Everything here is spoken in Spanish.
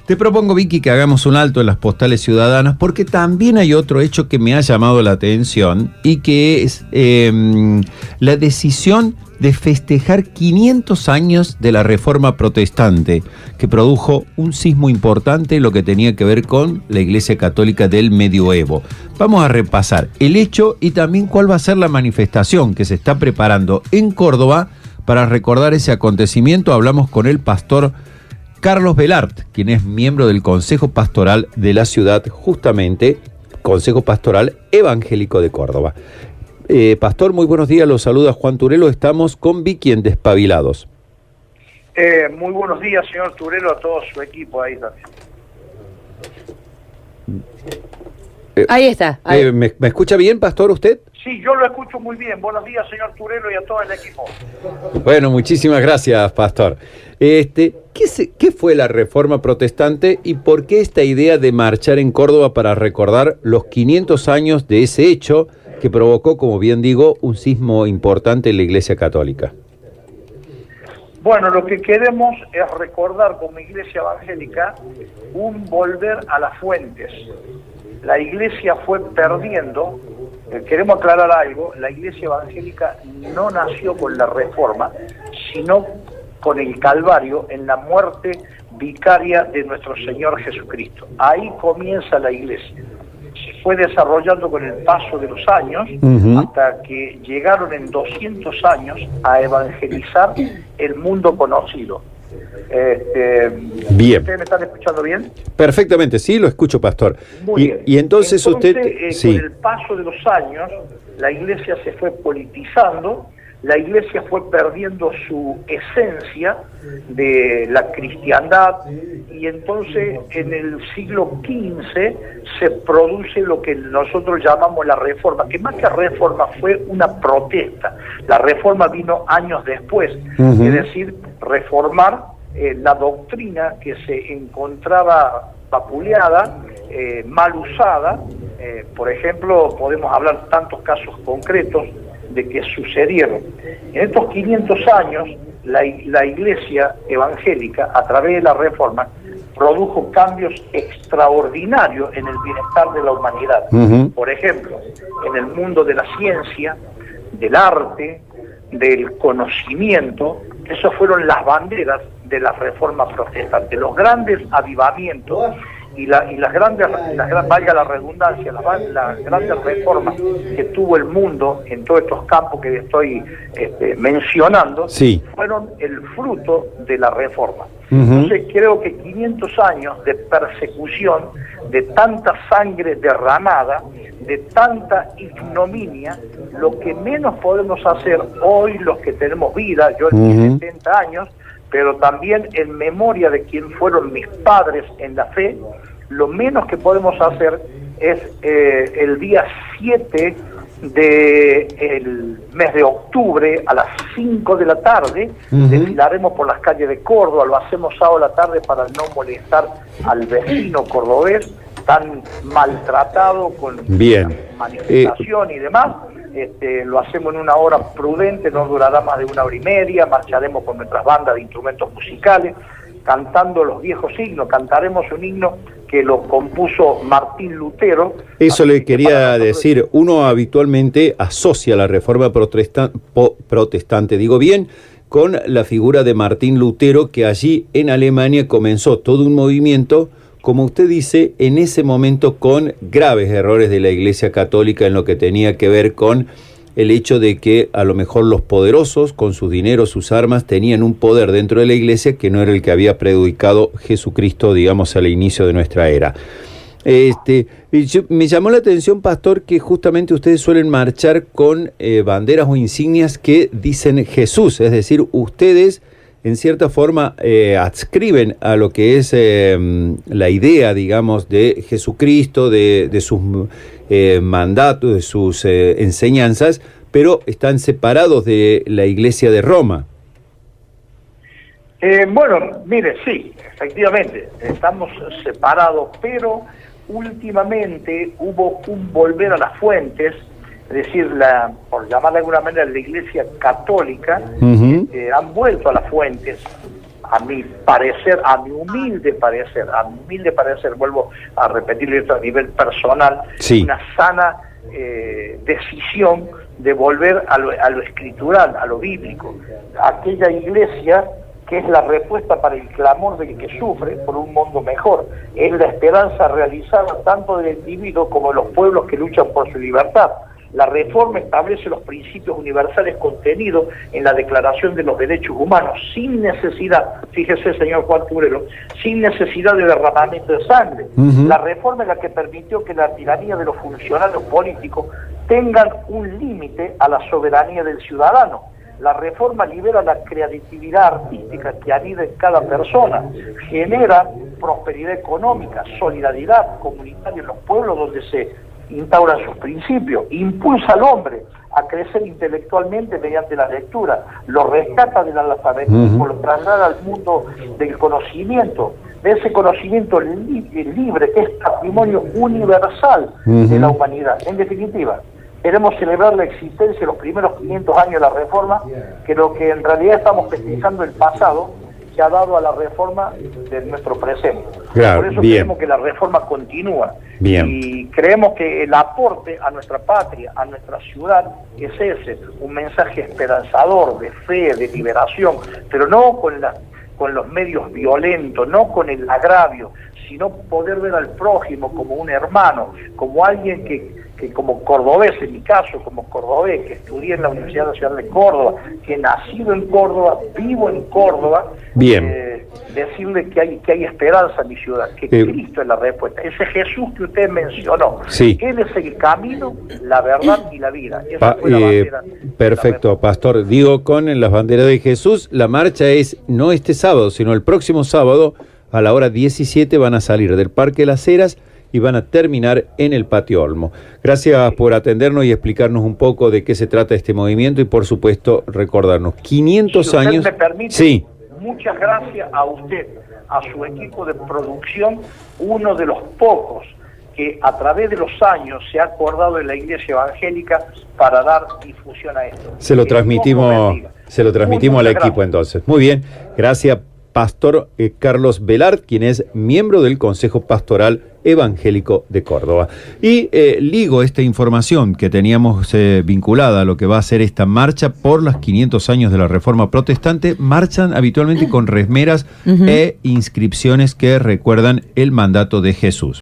Te propongo, Vicky, que hagamos un alto en las postales ciudadanas, porque también hay otro hecho que me ha llamado la atención y que es la decisión de festejar 500 años de la Reforma Protestante, que produjo un sismo importante en lo que tenía que ver con la Iglesia Católica del Medioevo. Vamos a repasar el hecho y también cuál va a ser la manifestación que se está preparando en Córdoba para recordar ese acontecimiento. Hablamos con el pastor Carlos Belart, quien es miembro del Consejo Pastoral de la ciudad, justamente, Consejo Pastoral Evangélico de Córdoba. Pastor, muy buenos días, los saluda Juan Turelo, estamos con Vicky en Despabilados. Muy buenos días, señor Turelo, a todo su equipo ahí también. Ahí está. Ahí. ¿Me escucha bien, pastor, usted? Sí, yo lo escucho muy bien. Buenos días, señor Turelo, y a todo el equipo. Bueno, muchísimas gracias, pastor. ¿Qué fue la Reforma Protestante y por qué esta idea de marchar en Córdoba para recordar los 500 años de ese hecho que provocó, como bien digo, un sismo importante en la Iglesia Católica? Bueno, lo que queremos es recordar como Iglesia Evangélica un volver a las fuentes. La Iglesia fue perdiendo, queremos aclarar algo, la Iglesia Evangélica no nació con la Reforma, sino con el Calvario en la muerte vicaria de nuestro Señor Jesucristo. Ahí comienza la Iglesia. Se fue desarrollando con el paso de los años, hasta que llegaron en 200 años a evangelizar el mundo conocido. Bien. ¿Ustedes me están escuchando bien? Perfectamente, sí, lo escucho, pastor. Muy bien. Y entonces usted... sí. Con el paso de los años, la Iglesia se fue politizando, la Iglesia fue perdiendo su esencia de la cristiandad, y entonces en el siglo XV se produce lo que nosotros llamamos la Reforma, que más que Reforma fue una protesta. La Reforma vino años después, es decir, reformar la doctrina que se encontraba vapuleada, mal usada. Por ejemplo, podemos hablar de tantos casos concretos de que sucedieron. En estos 500 años, la Iglesia Evangélica, a través de la Reforma, produjo cambios extraordinarios en el bienestar de la humanidad. Por ejemplo, en el mundo de la ciencia, del arte, del conocimiento. Esas fueron las banderas de la Reforma Protestante, los grandes avivamientos y las grandes, valga la redundancia, las grandes reformas que tuvo el mundo en todos estos campos que estoy mencionando, sí, fueron el fruto de la Reforma. Entonces creo que 500 años de persecución, de tanta sangre derramada, de tanta ignominia, lo que menos podemos hacer hoy los que tenemos vida, yo en 70 años, pero también en memoria de quién fueron mis padres en la fe, lo menos que podemos hacer es el día 7 del mes de octubre a las 5 de la tarde, desfilaremos por las calles de Córdoba, lo hacemos sábado a la tarde para no molestar al vecino cordobés tan maltratado con manifestación y demás. Lo hacemos en una hora prudente, no durará más de 1 hora y media, marcharemos con nuestras bandas de instrumentos musicales, cantando los viejos himnos, cantaremos un himno que lo compuso Martín Lutero. Eso le quería decir, uno habitualmente asocia la Reforma protestante, digo bien, con la figura de Martín Lutero, que allí en Alemania comenzó todo un movimiento, como usted dice, en ese momento con graves errores de la Iglesia Católica en lo que tenía que ver con el hecho de que a lo mejor los poderosos, con sus dineros, sus armas, tenían un poder dentro de la Iglesia que no era el que había predicado Jesucristo, digamos, al inicio de nuestra era. Me llamó la atención, pastor, que justamente ustedes suelen marchar con banderas o insignias que dicen Jesús, es decir, ustedes en cierta forma adscriben a lo que es la idea, digamos, de Jesucristo, de sus mandatos, de sus enseñanzas, pero están separados de la Iglesia de Roma. Bueno, mire, sí, efectivamente, estamos separados, pero últimamente hubo un volver a las fuentes, es decir, por llamarla de alguna manera, la Iglesia Católica, han vuelto a las fuentes, a mi parecer, a mi humilde parecer, vuelvo a repetirlo esto a nivel personal, sí, una sana decisión de volver a lo escritural, a lo bíblico. Aquella iglesia que es la respuesta para el clamor del que sufre por un mundo mejor, es la esperanza realizada tanto del individuo como de los pueblos que luchan por su libertad. La Reforma establece los principios universales contenidos en la Declaración de los Derechos Humanos, sin necesidad, fíjese señor Juan Curero, sin necesidad de derramamiento de sangre. La Reforma es la que permitió que la tiranía de los funcionarios políticos tengan un límite a la soberanía del ciudadano. La Reforma libera la creatividad artística que anida en cada persona, genera prosperidad económica, solidaridad comunitaria en los pueblos donde se instauran sus principios, impulsa al hombre a crecer intelectualmente mediante la lectura, lo rescata del analfabetismo, lo traslada al mundo del conocimiento, de ese conocimiento libre que es patrimonio universal de la humanidad. En definitiva, queremos celebrar la existencia de los primeros 500 años de la Reforma, que lo que en realidad estamos festejando el pasado que ha dado a la Reforma de nuestro presente. Claro, por eso bien. creemos que la Reforma continúa. Bien. Y creemos que el aporte a nuestra patria, a nuestra ciudad, es ese, un mensaje esperanzador, de fe, de liberación, pero no con los medios violentos, no con el agravio, sino poder ver al prójimo como un hermano, como alguien que como cordobés, en mi caso, como cordobés, que estudié en la Universidad Nacional de Córdoba, que nacido en Córdoba, vivo en Córdoba, decirle que hay esperanza en mi ciudad, que Cristo es la respuesta. Ese Jesús que usted mencionó, Él es el camino, la verdad y la vida. Esa fue la bandera, perfecto, pastor. Digo, con las banderas de Jesús, la marcha es no este sábado, sino el próximo sábado, a la hora 17, van a salir del Parque Las Heras y van a terminar en el Patio Olmo. Gracias por atendernos y explicarnos un poco de qué se trata este movimiento y, por supuesto, recordarnos 500 si usted años. Me permite, sí. Muchas gracias a usted, a su equipo de producción, uno de los pocos que a través de los años se ha acordado de la Iglesia Evangélica para dar difusión a esto. Se lo transmitimos al equipo entonces. Muy bien, gracias. Pastor Carlos Velart, quien es miembro del Consejo Pastoral Evangélico de Córdoba. Y ligo esta información que teníamos vinculada a lo que va a ser esta marcha por los 500 años de la Reforma Protestante. Marchan habitualmente con remeras e inscripciones que recuerdan el mandato de Jesús.